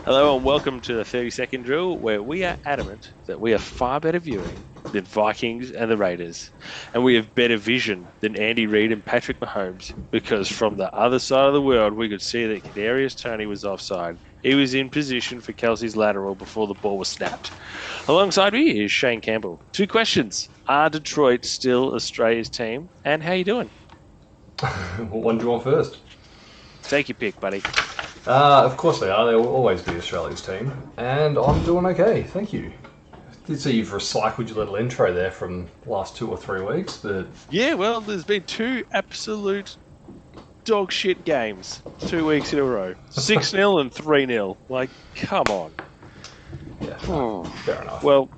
Hello and welcome to the 30-second drill, where we are adamant that we are far better viewing than Vikings and the Raiders. And we have better vision than Andy Reid and Patrick Mahomes, because from the other side of the world, we could see that Kadarius Toney was offside. He was in position for Kelsey's lateral before the ball was snapped. Alongside me is Shane Campbell. Two questions. Are Detroit still Australia's team? And how you doing? What one do you want first? Take your pick, buddy. Of course they are. They will always be Australia's team. And I'm doing okay, thank you. I did see you've recycled your little intro there from the last 2 or 3 weeks, but... Yeah, well, there's been two absolute dog shit games 2 weeks in a row. 6-0 and 3-0. Like, come on. Yeah, fair enough. Well,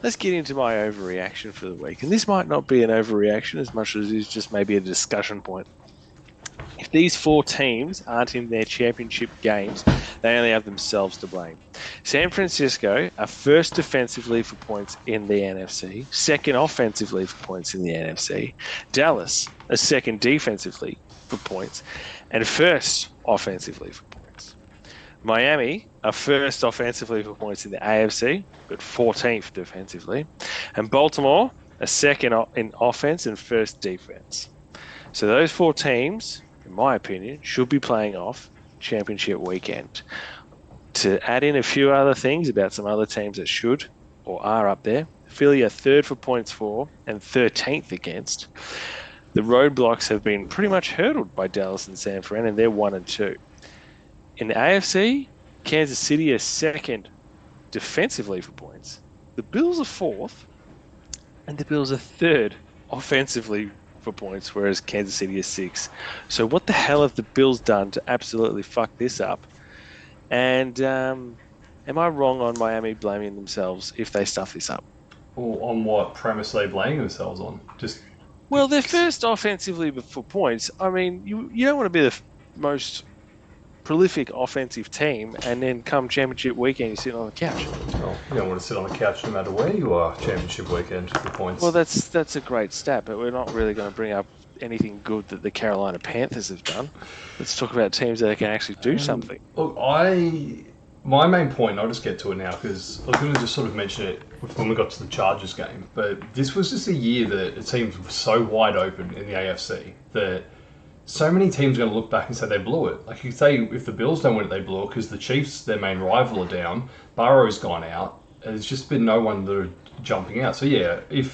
let's get into my overreaction for the week. And this might not be an overreaction as much as it is just maybe a discussion point. If these four teams aren't in their championship games, they only have themselves to blame. San Francisco are first defensively for points in the NFC, second offensively for points in the NFC. Dallas are second defensively for points, and first offensively for points. Miami are first offensively for points in the AFC, but 14th defensively. And Baltimore are second in offense and first defense. So those four teams, in my opinion, should be playing off championship weekend. To add in a few other things about some other teams that should or are up there, Philly are third for points for and 13th against. The roadblocks have been pretty much hurdled by Dallas and San Fran, and they're 1 and 2. In the AFC, Kansas City are second defensively for points. The Bills are fourth, and the Bills are third offensively for points, whereas Kansas City is 6. So what the hell have the Bills done to absolutely fuck this up? And am I wrong on Miami blaming themselves if they stuff this up? Or on what premise are they blaming themselves on? Well, they're first offensively for points. I mean, you don't want to be the most prolific offensive team and then come championship weekend you're sitting on the couch. Well, you don't want to sit on the couch no matter where you are championship weekend for points. Well, that's a great stat, but we're not really going to bring up anything good that the Carolina Panthers have done. Let's talk about teams that can actually do something. Look, my main point, I'll just get to it now because I was going to just sort of mention it when we got to the Chargers game, but this was just a year that it seemed so wide open in the AFC that so many teams are going to look back and say they blew it. Like you say, if the Bills don't win it, they blew it because the Chiefs, their main rival, are down. Burrow's gone out. There's just been no one that are jumping out. So yeah, I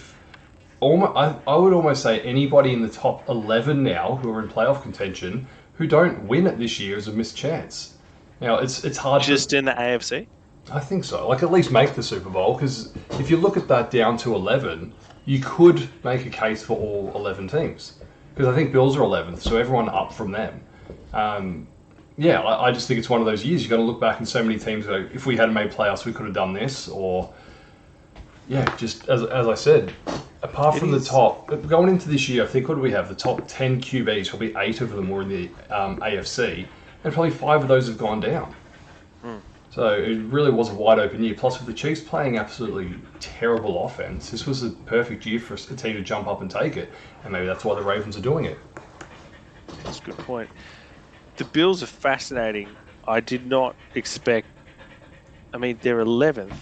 would almost say anybody in the top 11 now who are in playoff contention who don't win it this year is a missed chance. Now it's hard. Just in the AFC? I think so. Like at least make the Super Bowl because if you look at that down to 11, you could make a case for all 11 teams. Because I think Bills are 11th, so everyone up from them. I just think it's one of those years. You've got to look back and so many teams go, if we had made playoffs, we could have done this. Or, just as I said, apart from the top, going into this year, I think what do we have? The top 10 QBs, probably 8 of them were in the AFC, and probably 5 of those have gone down. So it really was a wide open year. Plus, with the Chiefs playing absolutely terrible offense, this was a perfect year for a team to jump up and take it. And maybe that's why the Ravens are doing it. That's a good point. The Bills are fascinating. I did not expect... I mean, they're 11th,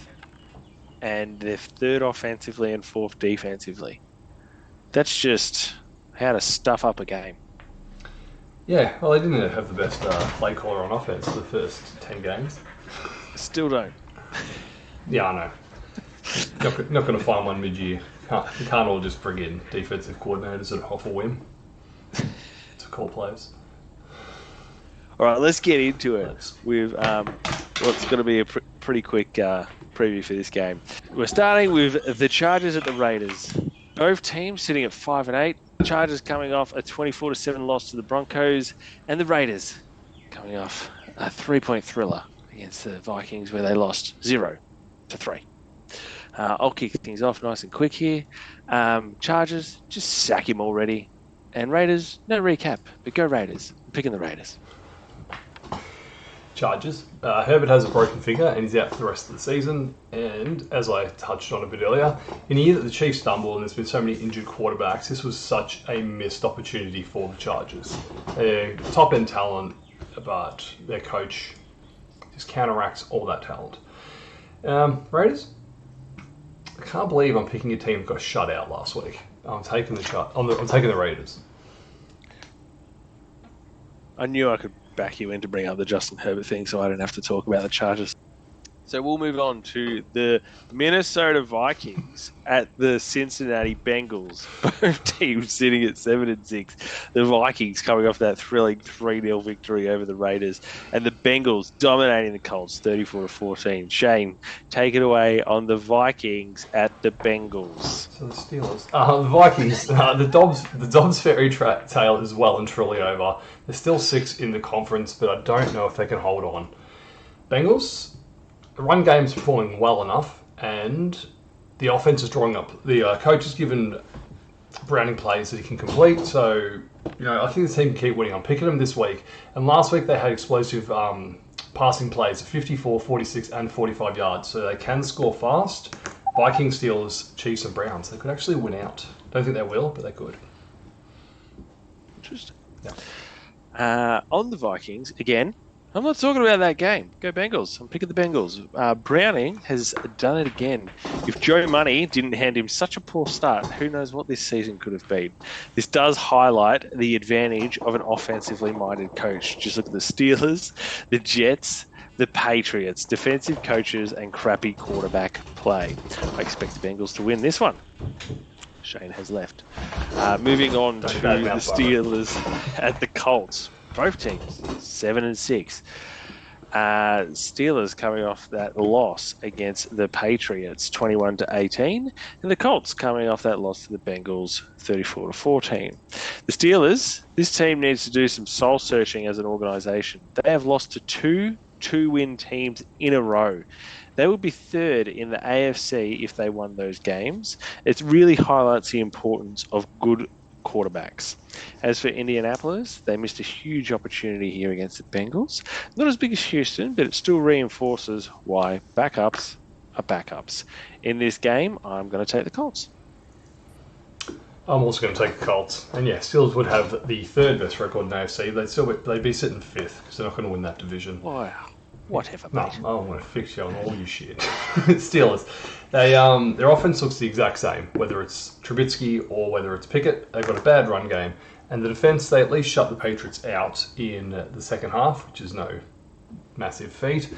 and they're third offensively and fourth defensively. That's just how to stuff up a game. Yeah, well, they didn't have the best play caller on offense for the first 10 games. Still don't. Yeah, I know. Not going to find one mid-year. You can't all just bring in defensive coordinators off a whim to call plays. All right, let's get into it with what's going to be a pretty quick preview for this game. We're starting with the Chargers at the Raiders. Both teams sitting at 5-8. Chargers coming off a 24-7 loss to the Broncos, and the Raiders coming off a 3-point thriller against the Vikings where they lost 0-3. I'll kick things off nice and quick here. Chargers, just sack him already. And Raiders, no recap, but go Raiders. I'm picking the Raiders. Chargers. Herbert has a broken finger and he's out for the rest of the season. And as I touched on a bit earlier, in a year that the Chiefs stumble and there's been so many injured quarterbacks, this was such a missed opportunity for the Chargers. They're top-end talent, but their coach just counteracts all that talent. Raiders. I can't believe I'm picking a team that got shut out last week. I'm taking the Raiders. I knew I could back you in to bring up the Justin Herbert thing, so I don't have to talk about the Chargers. So we'll move on to the Minnesota Vikings at the Cincinnati Bengals. Both teams sitting at 7-6. The Vikings coming off that thrilling 3-0 victory over the Raiders, and the Bengals dominating the Colts 34-14. Shane, take it away on the Vikings at the Bengals. So the Steelers, the Vikings, the Dobbs fairy tale is well and truly over. They're still 6 in the conference, but I don't know if they can hold on. Bengals. The run game's performing well enough, and the offense is drawing up. The coach has given Browning plays that he can complete, so I think the team can keep winning. I'm picking them this week, and last week they had explosive passing plays of 54, 46, and 45 yards, so they can score fast. Vikings, Steelers, Chiefs, and Browns. They could actually win out. Don't think they will, but they could. Interesting. Yeah. On the Vikings, again, I'm not talking about that game. Go Bengals. I'm picking the Bengals. Browning has done it again. If Joe Money didn't hand him such a poor start, who knows what this season could have been. This does highlight the advantage of an offensively minded coach. Just look at the Steelers, the Jets, the Patriots, defensive coaches, and crappy quarterback play. I expect the Bengals to win this one. Shane has left. Moving on to the Steelers at the Colts. Both teams, 7-6. Steelers coming off that loss against the Patriots, 21-18, and the Colts coming off that loss to the Bengals, 34-14. The Steelers, this team needs to do some soul searching as an organisation. They have lost to 2 two-win teams in a row. They would be third in the AFC if they won those games. It really highlights the importance of good quarterbacks. As for Indianapolis, they missed a huge opportunity here against the Bengals. Not as big as Houston, but it still reinforces why backups are backups. In this game, I'm going to take the Colts. I'm also going to take the Colts. And yeah, Steelers would have the third best record in the AFC. They'd be sitting 5th because they're not going to win that division. Wow. Whatever, mate. No, I want to fix you on all your shit. Steelers. Their offense looks the exact same, whether it's Trubisky or whether it's Pickett. They've got a bad run game. And the defense, they at least shut the Patriots out in the second half, which is no massive feat.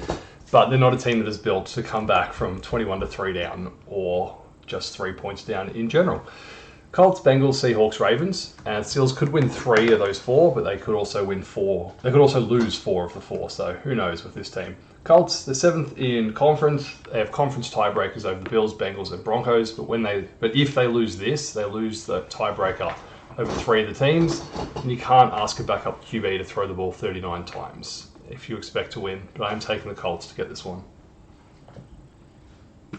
But they're not a team that is built to come back from 21-3 down or just 3 points down in general. Colts, Bengals, Seahawks, Ravens, and Steelers could win 3 of those 4, but they could also win 4. They could also lose 4 of the 4, so who knows with this team. Colts, they're 7th in conference. They have conference tiebreakers over the Bills, Bengals, and Broncos, but if they lose this, they lose the tiebreaker over 3 of the teams, and you can't ask a backup QB to throw the ball 39 times if you expect to win, but I am taking the Colts to get this one.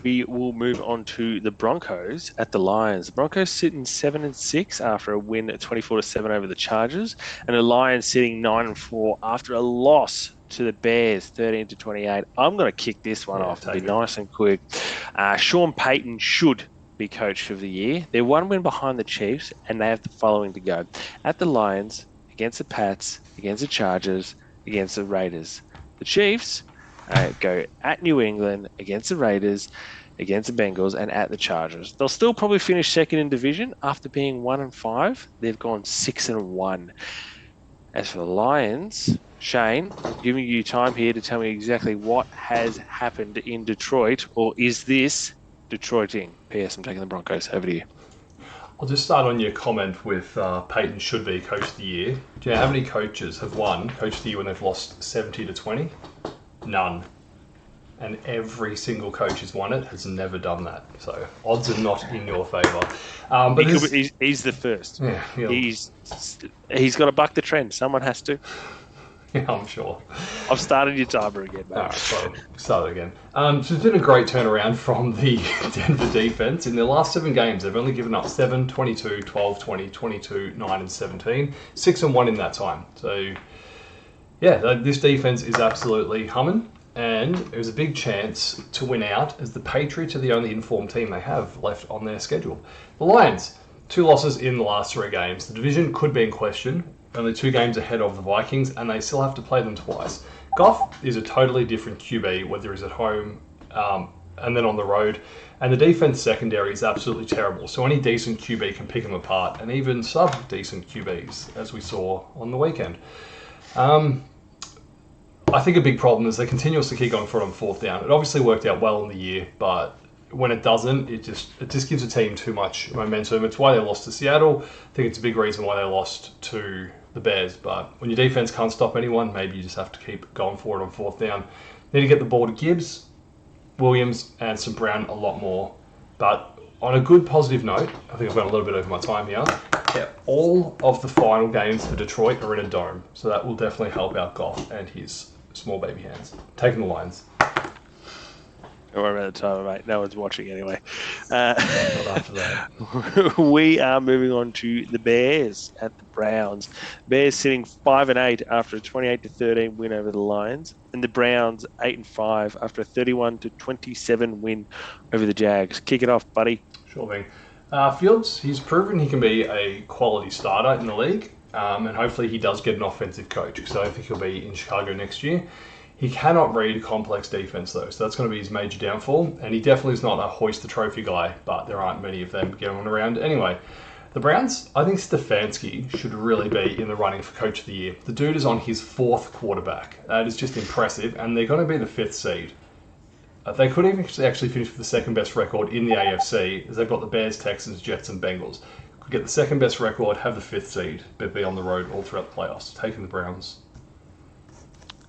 We will move on to the Broncos at the Lions. The Broncos sitting 7-6 after a win at 24-7 over the Chargers, and the Lions sitting 9-4 after a loss to the Bears, 13-28. I'm going to kick this one off to be nice and quick. Sean Payton should be coach of the year. They're 1 win behind the Chiefs, and they have the following to go: at the Lions, against the Pats, against the Chargers, against the Raiders. The Chiefs go at New England, against the Raiders, against the Bengals, and at the Chargers. They'll still probably finish second in division after being 1-5. They've gone 6-1. As for the Lions, Shane, I'm giving you time here to tell me exactly what has happened in Detroit, or is this Detroiting? P.S. I'm taking the Broncos. Over to you. I'll just start on your comment with Peyton should be coach of the year. Do you know how many coaches have won coach of the year when they've lost 70-20? None. And every single coach who's won it has never done that. So odds are not in your favour. But he's the first. Yeah, he's got to buck the trend. Someone has to. Yeah, I'm sure. I've started your timer again, mate. All right, so start it again. So it's been a great turnaround from the Denver defense. In their last 7 games, they've only given up 7, 22, 12, 20, 22, 9, and 17. 6-1 in that time. So, yeah, this defense is absolutely humming. And it was a big chance to win out, as the Patriots are the only informed team they have left on their schedule. The Lions, 2 losses in the last 3 games. The division could be in question. Only 2 games ahead of the Vikings, and they still have to play them twice. Goff is a totally different QB, whether he's at home and then on the road. And the defense secondary is absolutely terrible. So any decent QB can pick them apart, and even sub-decent QBs, as we saw on the weekend. I think a big problem is they continuously keep going for it on fourth down. It obviously worked out well in the year, but when it doesn't, it just gives a team too much momentum. It's why they lost to Seattle. I think it's a big reason why they lost to the Bears. But when your defense can't stop anyone, maybe you just have to keep going for it on fourth down. Need to get the ball to Gibbs, Williams, and St. Brown a lot more. But on a good positive note, I think I've gone a little bit over my time here. Yeah, all of the final games for Detroit are in a dome, so that will definitely help out Goff and his small baby hands. Taking the Lions. Don't worry about the timer, mate. No one's watching anyway. Not after that. We are moving on to the Bears at the Browns. Bears sitting 5-8 after a 28-13 win over the Lions, and the Browns 8-5 after a 31-27 win over the Jags. Kick it off, buddy. Sure thing. Fields, he's proven he can be a quality starter in the league, and hopefully he does get an offensive coach, because I don't think he'll be in Chicago next year. He cannot read a complex defense, though, so that's going to be his major downfall. And he definitely is not a hoist the trophy guy, but there aren't many of them going around. Anyway, the Browns, I think Stefanski should really be in the running for Coach of the Year. The dude is on his fourth quarterback. That is just impressive, and they're going to be the fifth seed. They could even actually finish with the second best record in the AFC, as they've got the Bears, Texans, Jets, and Bengals. Could get the second best record, have the fifth seed, but be on the road all throughout the playoffs, taking the Browns.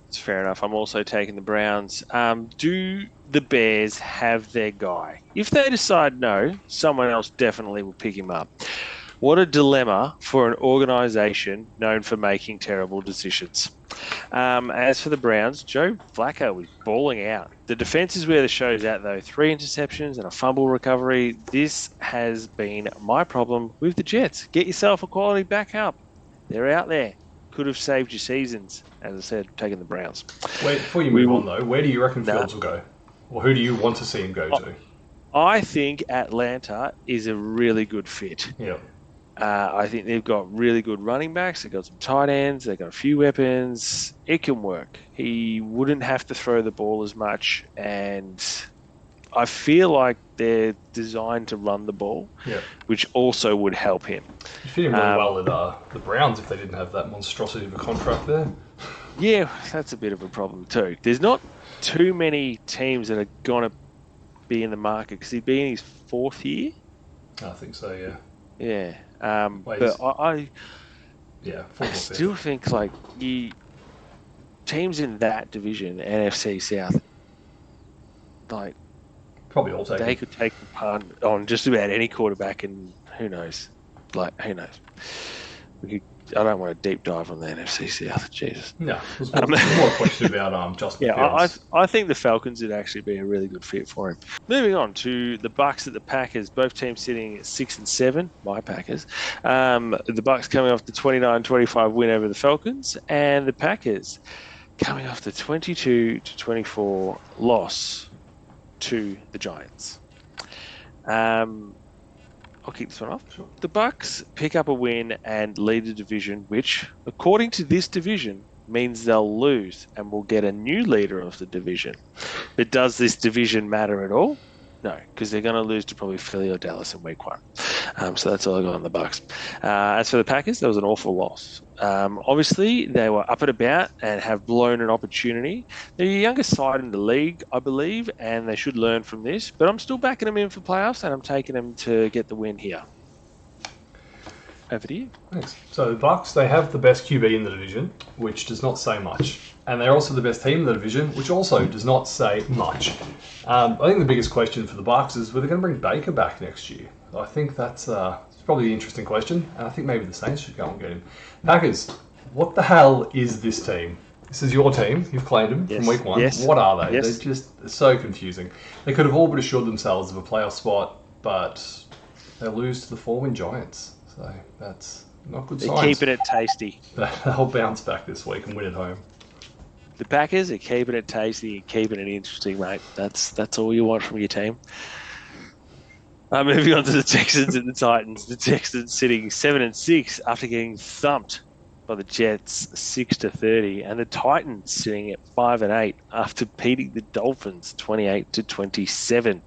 It's fair enough. I'm also taking the Browns. Do the Bears have their guy? If they decide no, someone else definitely will pick him up. What a dilemma for an organisation known for making terrible decisions. As for the Browns, Joe Flacco is balling out. The defence is where the show's at, though. 3 interceptions and a fumble recovery. This has been my problem with the Jets. Get yourself a quality backup. They're out there. Could have saved your seasons. As I said, taking the Browns. Wait, before you move on, though, where do you reckon Fields will go? Or who do you want to see him go to? I think Atlanta is a really good fit. Yeah. I think they've got really good running backs. They've got some tight ends. They've got a few weapons. It can work. He wouldn't have to throw the ball as much, and I feel like they're designed to run the ball, which also would help him. You'd fit him really well with the Browns if they didn't have that monstrosity of a contract there. Yeah, that's a bit of a problem too. There's not too many teams that are going to be in the market because he'd be in his 4th year. I think so, yeah. Yeah. But I still think like teams in that division, NFC South, like probably all they could take the punt on just about any quarterback, and who knows? Who knows? I don't want to deep dive on the NFC South. Jesus. No, there's more a question about Justin Fields. I think the Falcons would actually be a really good fit for him. Moving on to the Bucks at the Packers. Both teams sitting at 6-7. My Packers. The Bucks coming off the 29-25 win over the Falcons, and the Packers coming off the 22-24 loss to the Giants. I'll kick this one off. Sure. The Bucks pick up a win and lead the division, which, according to this division, means they'll lose and will get a new leader of the division. But does this division matter at all? No, because they're going to lose to probably Philly or Dallas in week 1. So that's all I got on the Bucks. As for the Packers, that was an awful loss. Obviously, they were up and about and have blown an opportunity. They're the youngest side in the league, I believe, and they should learn from this. But I'm still backing them in for playoffs, and I'm taking them to get the win here. Over to you. Thanks. So the Bucks, they have the best QB in the division, which does not say much. And they're also the best team in the division, which also does not say much. I think the biggest question for the Bucks is whether they're going to bring Baker back next year. I think that's probably the interesting question, and I think maybe the Saints should go and get him. Packers, what the hell is this team? This is your team. You've claimed them from week 1. Yes. What are they? Yes. They're just so confusing. They could have all but assured themselves of a playoff spot, but they lose to the 4-win Giants. So that's not good signs. They're keeping it tasty. They'll bounce back this week and win at home. The Packers are keeping it tasty and keeping it interesting, mate. That's all you want from your team. Moving on to the Texans and the Titans. The Texans sitting 7-6 after getting thumped by the Jets 6-30, and the Titans sitting at 5-8 after beating the Dolphins 28-27.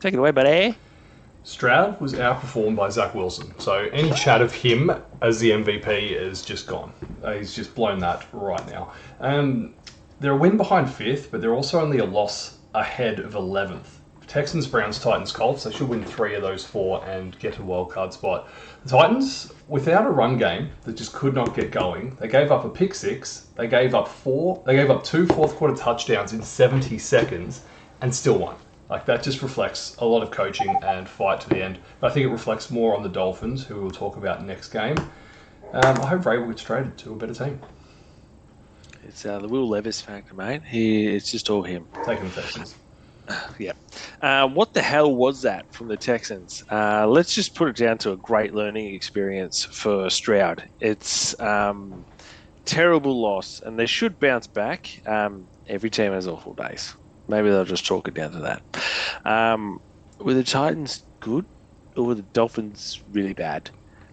Take it away, buddy. Stroud was outperformed by Zach Wilson, so any chat of him as the MVP is just gone. He's just blown that right now. They're a win behind 5th, but they're also only a loss ahead of 11th. Texans, Browns, Titans, Colts, they should win 3 of those 4 and get a wildcard spot. The Titans, without a run game that just could not get going, they gave up a pick 6, they gave up 2 fourth quarter touchdowns in 70 seconds and still won. Like, that just reflects a lot of coaching and fight to the end. But I think it reflects more on the Dolphins, who we'll talk about next game. I hope Vrabel gets traded to a better team. It's the Will Levis factor, mate. It's just all him. Taking the Texans. Yeah. What the hell was that from the Texans? Let's just put it down to a great learning experience for Stroud. It's terrible loss, and they should bounce back. Every team has awful days. Maybe they'll just chalk it down to that. Were the Titans good, or were the Dolphins really bad?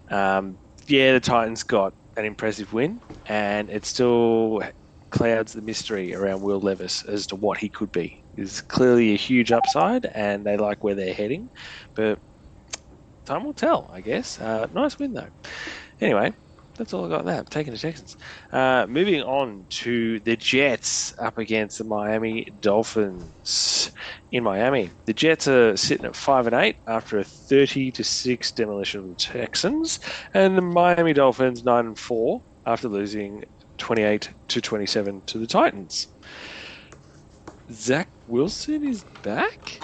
The Titans got an impressive win, and it still clouds the mystery around Will Levis as to what he could be. There's clearly a huge upside, and they like where they're heading, but time will tell, I guess. Nice win, though. Anyway, that's all I got there. I'm taking the Texans. Moving on to the Jets up against the Miami Dolphins in Miami. The Jets are sitting at 5-8 after a 30-6 demolition of the Texans, and the Miami Dolphins 9-4 after losing 28-27 to the Titans. Zach Wilson is back.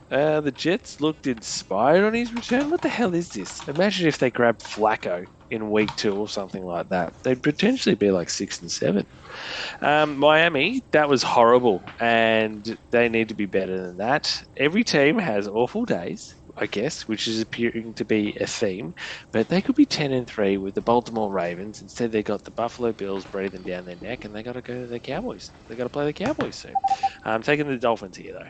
The Jets looked inspired on his return. What the hell is this? Imagine if they grabbed Flacco in week 2 or something like that. They'd potentially be like 6-7. Miami, that was horrible, and they need to be better than that. Every team has awful days, I guess, which is appearing to be a theme, but they could be 10-3 with the Baltimore Ravens. Instead, they got the Buffalo Bills breathing down their neck, and they got to go to the Cowboys. They got to play the Cowboys soon. I'm taking the Dolphins here, though.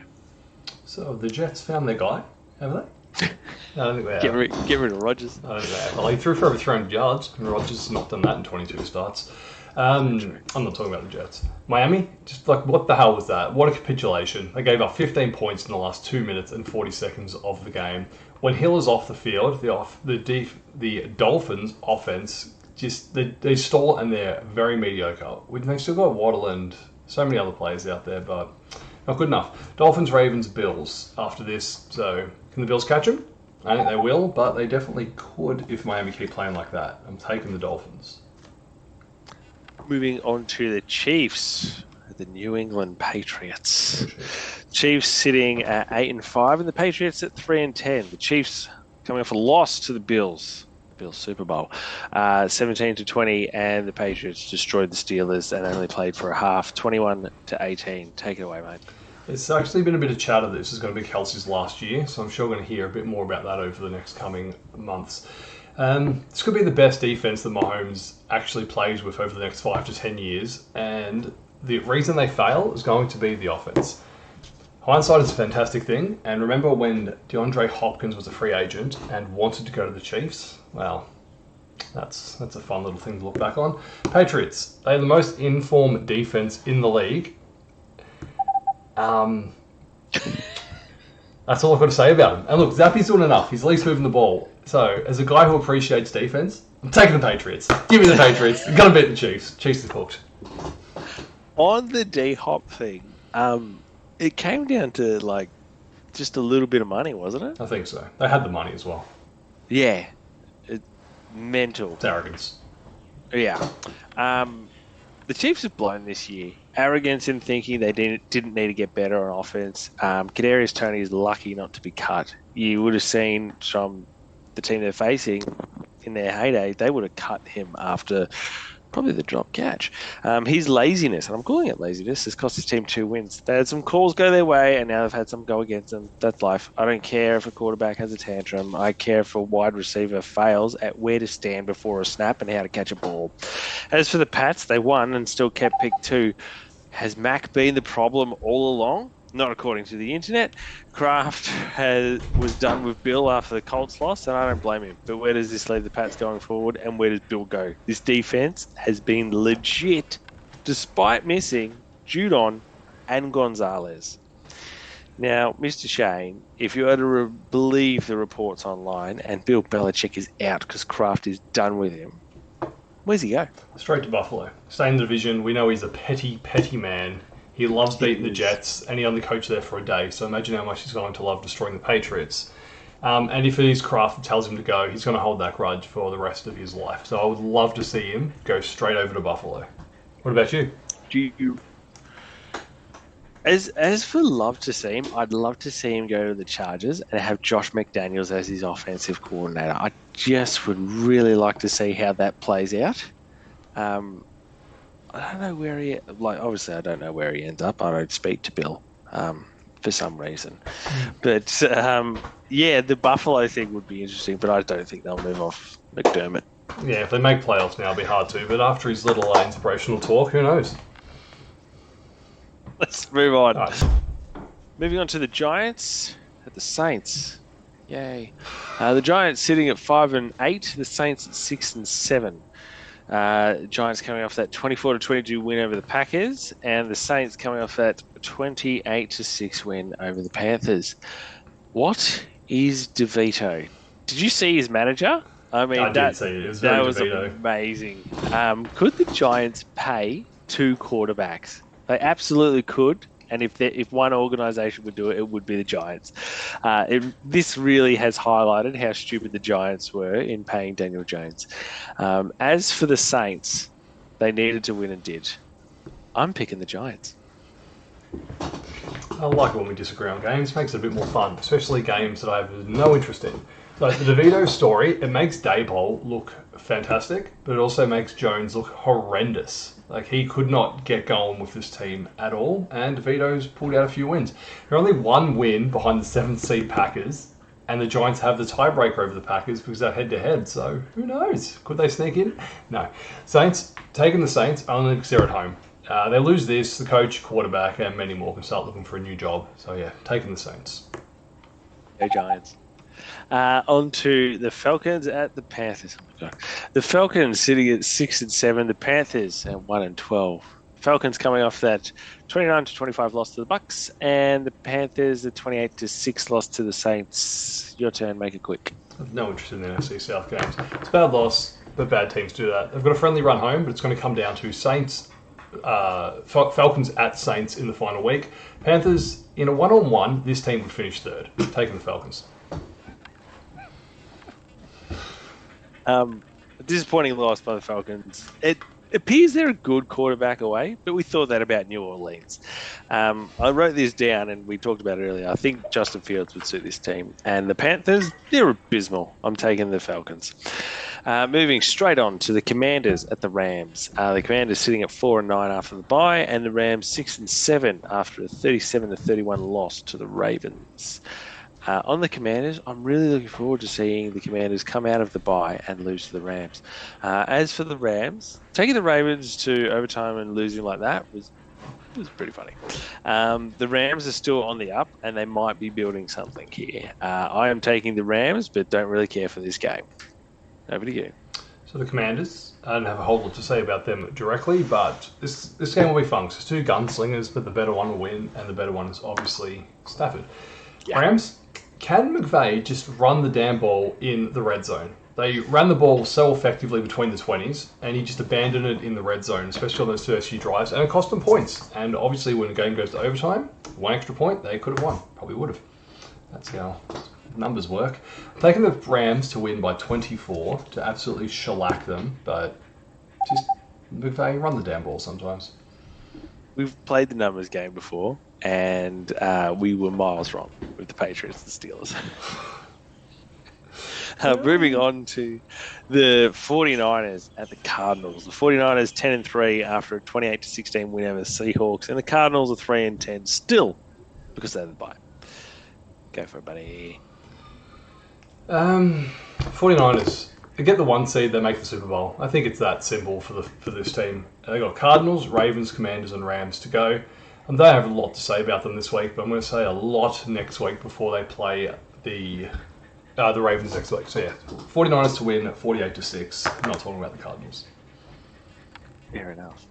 So the Jets found their guy, have they? I don't think they have. Get rid of Rodgers. I don't think they have. Well, he threw for over 300 yards, and Rodgers has not done that in 22 starts. I'm not talking about the Jets. Miami, just like, what the hell was that? What a capitulation. They gave up 15 points in the last 2 minutes and 40 seconds of the game. When Hill is off the field, the Dolphins' offense, just they stall, and they're very mediocre. They've still got Waddle and so many other players out there, but not good enough. Dolphins, Ravens, Bills after this. So can the Bills catch them? I think they will, but they definitely could if Miami keep playing like that. I'm taking the Dolphins. Moving on to the Chiefs, the New England Patriots. Chiefs sitting at 8-5, and the Patriots at 3-10. The Chiefs coming off a loss to the Bills. Bills Super Bowl, 17-20, and the Patriots destroyed the Steelers and only played for a half, 21-18. Take it away, mate. It's actually been a bit of chatter that this is going to be Kelsey's last year, so I'm sure we're going to hear a bit more about that over the next coming months. This could be the best defense that Mahomes actually plays with over the next 5 to 10 years, and the reason they fail is going to be the offense. Hindsight is a fantastic thing, and remember when DeAndre Hopkins was a free agent and wanted to go to the Chiefs? Well, that's a fun little thing to look back on. Patriots, they're the most informed defense in the league. That's all I've got to say about him. And look, Zappy's doing enough. He's at least moving the ball. So, as a guy who appreciates defense, I'm taking the Patriots. Give me the Patriots. You've got to beat the Chiefs. Chiefs are cooked. On the D-Hop thing, it came down to, like, just a little bit of money, wasn't it? I think so. They had the money as well. Yeah. Mental. It's arrogance. Yeah. The Chiefs have blown this year. Arrogance in thinking they didn't need to get better on offense. Kadarius Toney is lucky not to be cut. You would have seen from the team they're facing in their heyday, they would have cut him after probably the drop catch. His laziness, and I'm calling it laziness, has cost his team 2 wins. They had some calls go their way, and now they've had some go against them. That's life. I don't care if a quarterback has a tantrum. I care if a wide receiver fails at where to stand before a snap and how to catch a ball. As for the Pats, they won and still kept pick 2. Has Mac been the problem all along? Not according to the internet. Kraft was done with Bill after the Colts loss, and I don't blame him. But where does this leave the Pats going forward, and where does Bill go? This defense has been legit, despite missing Judon and Gonzalez. Now, Mr. Shane, if you were to believe the reports online, and Bill Belichick is out because Kraft is done with him, where's he go? Straight to Buffalo. Stay in the division. We know he's a petty, petty man. He loves beating the Jets, and he only coached there for a day. So imagine how much he's going to love destroying the Patriots. And if it is Kraft that tells him to go, he's going to hold that grudge for the rest of his life. So I would love to see him go straight over to Buffalo. What about you? Do you? As for love to see him, I'd love to see him go to the Chargers and have Josh McDaniels as his offensive coordinator. I just would really like to see how that plays out. I don't know where obviously I don't know where he ends up. I don't speak to Bill for some reason. But the Buffalo thing would be interesting, but I don't think they'll move off McDermott. Yeah, if they make playoffs now, it'll be hard to. But after his little inspirational talk, who knows? Let's move on. Right. Moving on to the Giants at the Saints. Yay. The Giants sitting at 5-8, the Saints at 6-7. Giants coming off that 24-22 win over the Packers, and the Saints coming off that 28-6 win over the Panthers. What is DeVito? Did you see his manager? I mean, I did see it. It was very DeVito. Amazing. Could the Giants pay 2 quarterbacks? They absolutely could. And if one organisation would do it, it would be the Giants. This really has highlighted how stupid the Giants were in paying Daniel Jones. As for the Saints, they needed to win and did. I'm picking the Giants. I like it when we disagree on games. Makes it a bit more fun, especially games that I have no interest in. Like the DeVito story, it makes Daboll look fantastic, but it also makes Jones look horrendous. Like, he could not get going with this team at all, and DeVito's pulled out a few wins. They're only 1 win behind the 7th seed Packers, and the Giants have the tiebreaker over the Packers because they're head-to-head, so who knows? Could they sneak in? No. Saints, taking the Saints, only because they're at home. They lose this, the coach, quarterback, and many more can start looking for a new job. So, yeah, taking the Saints. Go Giants. On to the Falcons at the Panthers. Oh my God. The Falcons sitting at 6-7. The Panthers at 1-12. Falcons coming off that 29-25 loss to the Bucks, and the Panthers the 28-6 loss to the Saints. Your turn. Make it quick. I've no interest in the NFC South games. It's a bad loss, but bad teams do that. They've got a friendly run home, but it's going to come down to Saints. Falcons at Saints in the final week. Panthers in a 1-on-1. This team would finish 3rd. Taking the Falcons. A disappointing loss by the Falcons. It appears they're a good quarterback away, but we thought that about New Orleans. I wrote this down, and we talked about it earlier. I think Justin Fields would suit this team. And the Panthers, they're abysmal. I'm taking the Falcons. Moving straight on to the Commanders at the Rams. The Commanders sitting at 4-9 after the bye, and the Rams 6-7 after a 37-31 loss to the Ravens. On the Commanders, I'm really looking forward to seeing the Commanders come out of the bye and lose to the Rams. As for the Rams, taking the Ravens to overtime and losing like that was pretty funny. The Rams are still on the up, and they might be building something here. I am taking the Rams, but don't really care for this game. Over to you. So the Commanders, I don't have a whole lot to say about them directly, but this game will be fun. It's 2 gunslingers, but the better one will win, and the better one is obviously Stafford. Yeah. Rams, can McVay just run the damn ball in the red zone? They ran the ball so effectively between the 20s, and he just abandoned it in the red zone, especially on those first few drives, and it cost them points. And obviously when the game goes to overtime, 1 extra point, they could have won. Probably would have. That's how numbers work. I'm taking the Rams to win by 24, to absolutely shellac them, but just McVay, run the damn ball sometimes. We've played the numbers game before, and we were miles wrong with the Patriots and Steelers. Moving on to the 49ers at the Cardinals. The 49ers 10-3 after a 28-16 win over the Seahawks, and the Cardinals are 3-10 still because they're the bye. Go for it, buddy. 49ers. They get the 1 seed, they make the Super Bowl. I think it's that simple for this team. They got Cardinals, Ravens, Commanders, and Rams to go. And they have a lot to say about them this week, but I'm going to say a lot next week before they play the Ravens next week. So yeah, 49ers to win 48-6. I'm not talking about the Cardinals. Fair enough.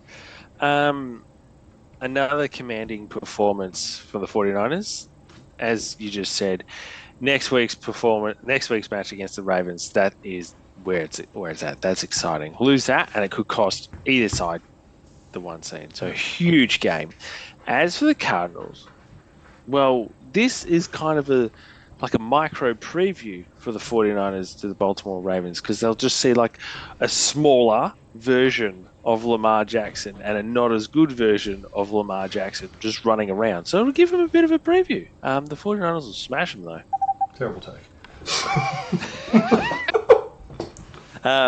Another commanding performance for the 49ers, as you just said. Next week's match against the Ravens, that is where it's at. That's exciting. Lose that, and it could cost either side the one seed. So huge game. As for the Cardinals, well, this is kind of a micro preview for the 49ers to the Baltimore Ravens, because they'll just see like a smaller version of Lamar Jackson and a not as good version of Lamar Jackson just running around. So it'll give them a bit of a preview. The 49ers will smash them, though. Terrible take.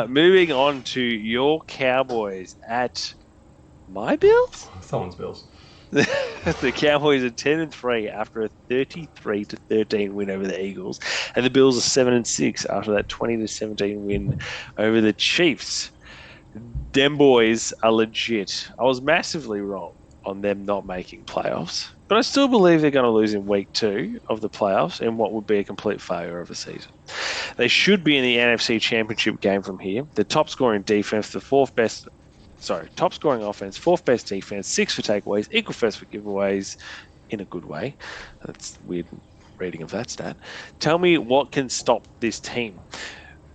Moving on to your Cowboys at my Bills? Someone's Bills. The Cowboys are 10-3 after a 33-13 win over the Eagles, and the Bills are 7-6 after that 20-17 win over the Chiefs. Them boys are legit. I was massively wrong on them not making playoffs, but I still believe they're going to lose in week 2 of the playoffs in what would be a complete failure of a season. They should be in the NFC Championship game from here. The top scoring defense, top scoring offense, 4th best defense, 6th for takeaways, equal first for giveaways, in a good way. That's weird reading of that stat. Tell me what can stop this team.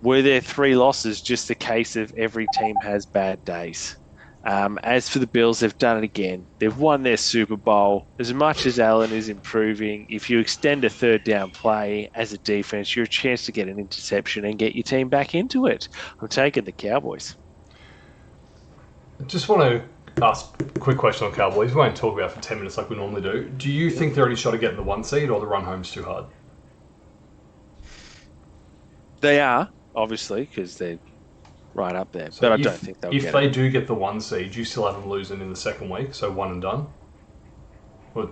Were there 3 losses just a case of every team has bad days? As for the Bills, they've done it again. They've won their Super Bowl. As much as Allen is improving, if you extend a 3rd down play as a defense, you're a chance to get an interception and get your team back into it. I'm taking the Cowboys. I just want to ask a quick question on Cowboys. We won't talk about it for 10 minutes like we normally do. Do you think they're any shot at getting the 1 seed, or the run home's too hard? They are, obviously, because they're right up there. So but I don't think they'll get it. If they do get the 1 seed, do you still have them losing in the second week, so 1 and done? Or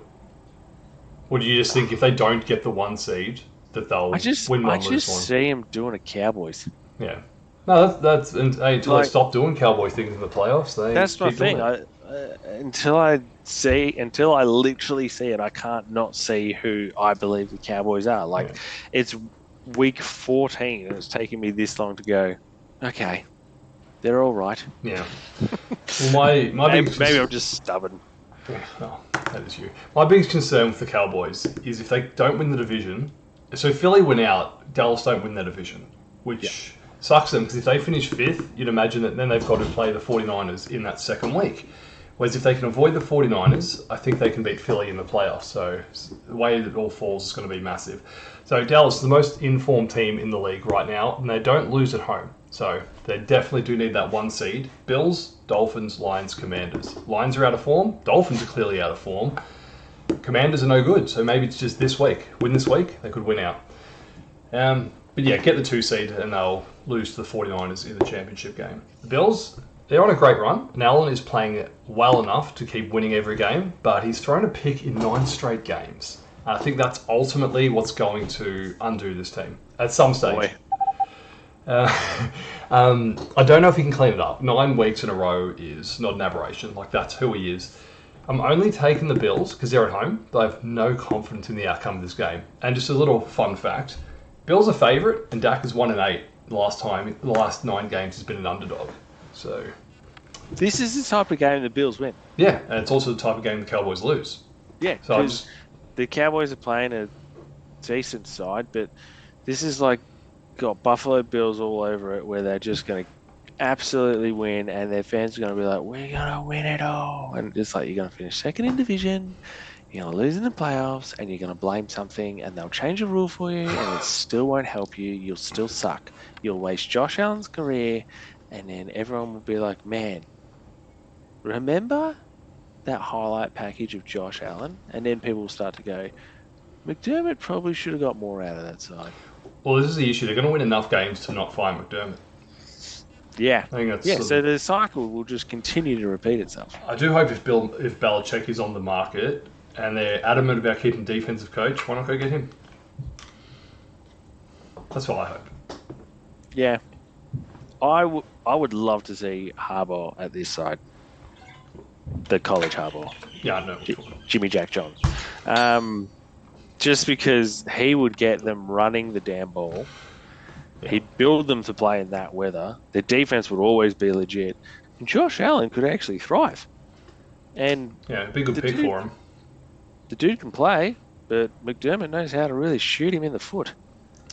do you just think if they don't get the 1 seed, that they'll win one, lose one? I just see them doing a Cowboys. Yeah. No, that's until they stop doing Cowboy things in the playoffs. That's my thing. Until I literally see it, I can't not see who I believe the Cowboys are. It's week 14, and it's taken me this long to go, okay, they're all right. Yeah. Well, maybe I'm just stubborn. Oh, that is you. My biggest concern with the Cowboys is if they don't win the division. So if Philly win out, Dallas don't win their division, which sucks them, because if they finish 5th, you'd imagine that then they've got to play the 49ers in that second week. Whereas if they can avoid the 49ers, I think they can beat Philly in the playoffs. So the way that it all falls is going to be massive. So Dallas is the most informed team in the league right now, and they don't lose at home. So they definitely do need that 1 seed. Bills, Dolphins, Lions, Commanders. Lions are out of form. Dolphins are clearly out of form. Commanders are no good. So maybe it's just this week. Win this week, they could win out. But yeah, get the 2 seed and they'll lose to the 49ers in the championship game. The Bills, they're on a great run, and Allen is playing it well enough to keep winning every game, but he's thrown a pick in 9 straight games. I think that's ultimately what's going to undo this team at some stage. I don't know if he can clean it up. 9 weeks in a row is not an aberration. That's who he is. I'm only taking the Bills because they're at home, but I have no confidence in the outcome of this game. And just a little fun fact, Bills are favourite, and Dak is 1-8 the last 9 games has been an underdog. So this is the type of game the Bills win. Yeah, and it's also the type of game the Cowboys lose. Yeah, because the Cowboys are playing a decent side, but this is got Buffalo Bills all over it, where they're just going to absolutely win, and their fans are going to be like, we're going to win it all. And just you're going to finish 2nd in division, you're going to lose in the playoffs, and you're going to blame something, and they'll change a rule for you, and it still won't help you. You'll still suck. You'll waste Josh Allen's career, and then everyone will be like, man, remember that highlight package of Josh Allen? And then people will start to go, McDermott probably should have got more out of that side. Well, this is the issue. They're going to win enough games to not fire McDermott. Yeah. I think that's so the cycle will just continue to repeat itself. I do hope if Belichick is on the market and they're adamant about keeping defensive coach, why not go get him? That's what I hope. Yeah. I would love to see Harbaugh at this side. The college Harbaugh. Yeah, I know. Jimmy Jack Johns. Just because he would get them running the damn ball. He'd build them to play in that weather. Their defense would always be legit. And Josh Allen could actually thrive. And yeah, it'd be a good pick for him. The dude can play, but McDermott knows how to really shoot him in the foot.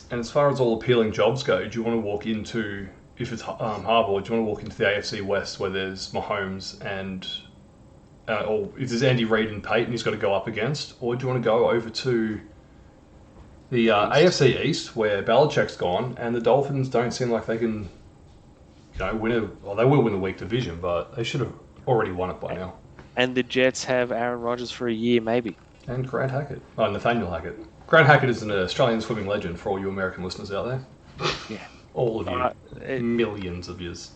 And as far as all appealing jobs go, do you want to walk into, if it's Harbaugh, do you want to walk into the AFC West where there's Mahomes and, or if there's Andy Reid and Peyton he's got to go up against, or do you want to go over to the AFC East where Belichick's gone and the Dolphins don't seem like they can, win well, they will win the weak division, but they should have already won it by now. And the Jets have Aaron Rodgers for a year, maybe. And Grant Hackett. Oh, Nathaniel Hackett. Grant Hackett is an Australian swimming legend for all you American listeners out there. Yeah. All of you. Millions of yous.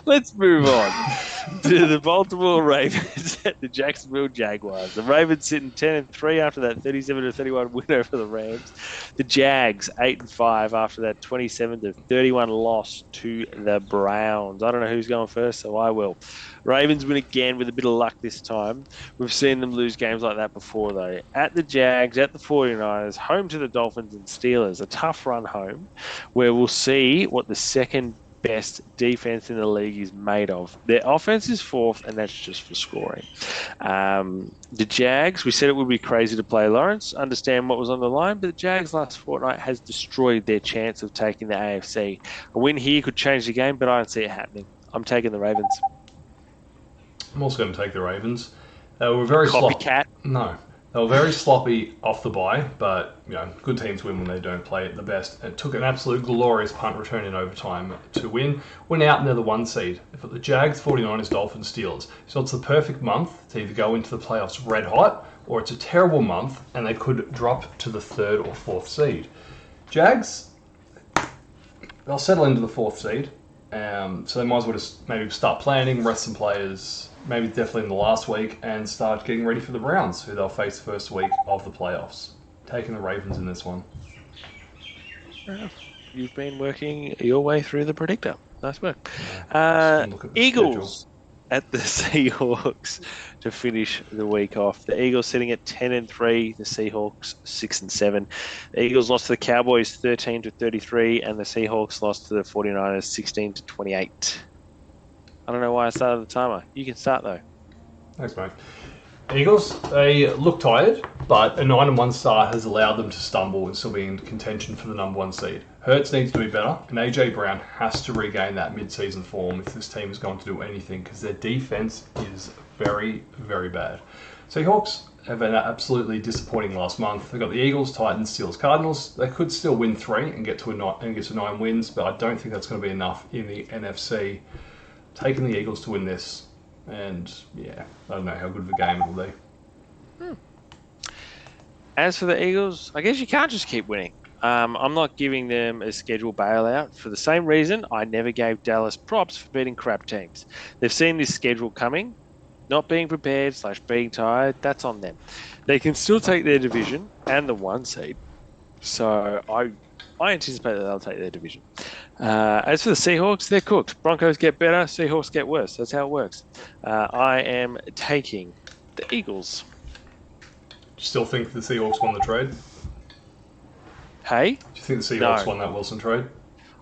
Let's move on to the Baltimore Ravens at the Jacksonville Jaguars. The Ravens sitting 10-3 after that 37-31 win over the Rams. The Jags 8-5 after that 27-31 loss to the Browns. I don't know who's going first, so I will. Ravens win again with a bit of luck this time. We've seen them lose games like that before, though. At the Jags, at the 49ers, home to the Dolphins and Steelers. A tough run home where we'll see what the second best defense in the league is made of. Their offense is fourth, and that's just for scoring. The Jags, we said it would be crazy to play Lawrence, understand what was on the line, but the Jags last fortnight has destroyed their chance of taking the AFC. A win here could change the game, but I don't see it happening. I'm taking the Ravens. I'm also going to take the Ravens. They were very copycat. No. They were very sloppy off the bye, but good teams win when they don't play at the best. It took an absolute glorious punt return in overtime to win. Went out and they're the 1 seed. They've got the Jags, 49ers, Dolphins, Steelers. So it's the perfect month to either go into the playoffs red hot, or it's a terrible month and they could drop to the 3rd or 4th seed. Jags, they'll settle into the 4th seed. So they might as well just maybe start planning, rest some players, maybe definitely in the last week, and start getting ready for the Browns, who they'll face first week of the playoffs. Taking the Ravens in this one. You've been working your way through the predictor. Nice work. Eagles at the Seahawks to finish the week off. The Eagles sitting at 10-3, the Seahawks 6-7. The Eagles lost to the Cowboys 13-33, and the Seahawks lost to the 49ers 16-28. I don't know why I started the timer. You can start though. Thanks, mate. Eagles, they look tired, but a 9-1 start has allowed them to stumble and still be in contention for the number 1 seed. Hurts needs to be better, and AJ Brown has to regain that mid-season form if this team is going to do anything, because their defense is very, very bad. Seahawks have been absolutely disappointing last month. They've got the Eagles, Titans, Steelers, Cardinals. They could still win 3 and get to 9 wins, but I don't think that's going to be enough in the NFC. Taking the Eagles to win this, and I don't know how good of a game it'll be. As for the Eagles, I guess you can't just keep winning. I'm not giving them a schedule bailout for the same reason I never gave Dallas props for beating crap teams. They've seen this schedule coming, not being prepared / being tired. That's on them. They can still take their division and the 1 seed. So I anticipate that they'll take their division. As for the Seahawks, they're cooked. Broncos get better, Seahawks get worse. That's how it works. I am taking the Eagles. Still think the Seahawks won the trade? Hey? Do you think the Seahawks won that Wilson trade?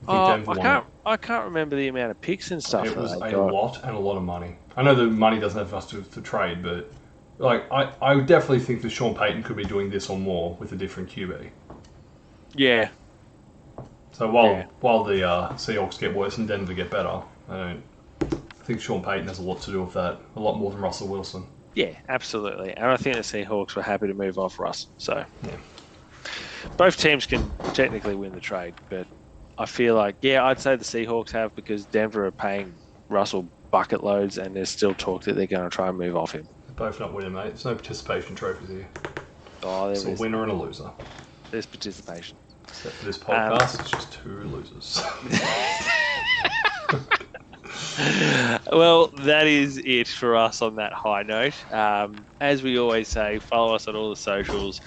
I can't remember the amount of picks and stuff. It was a lot and a lot of money. I know the money doesn't have much to trade, but I would definitely think that Sean Payton could be doing this or more with a different QB. Yeah. So while the Seahawks get worse and Denver get better, I think Sean Payton has a lot to do with that, a lot more than Russell Wilson. Yeah, absolutely. And I think the Seahawks were happy to move off Russ. So yeah. Both teams can technically win the trade, but I feel like, I'd say the Seahawks have, because Denver are paying Russell bucket loads and there's still talk that they're going to try and move off him. They're both not winning, mate. There's no participation trophies here. There's a winner and a loser. There's participation. Except for this podcast, it's just 2 losers. Well, that is it for us on that high note. As we always say, follow us on all the socials.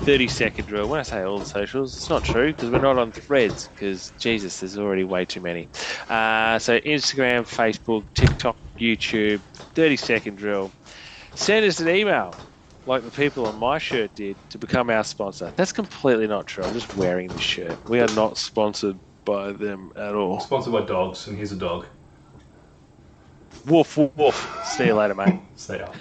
30-second drill. When I say all the socials, it's not true, because we're not on Threads, because, Jesus, there's already way too many. So Instagram, Facebook, TikTok, YouTube, 30-second drill. Send us an email, like the people on my shirt did, to become our sponsor. That's completely not true. I'm just wearing this shirt. We are not sponsored by them at all. Sponsored by dogs, and here's a dog. Woof, woof, woof. See you later, mate. Stay up.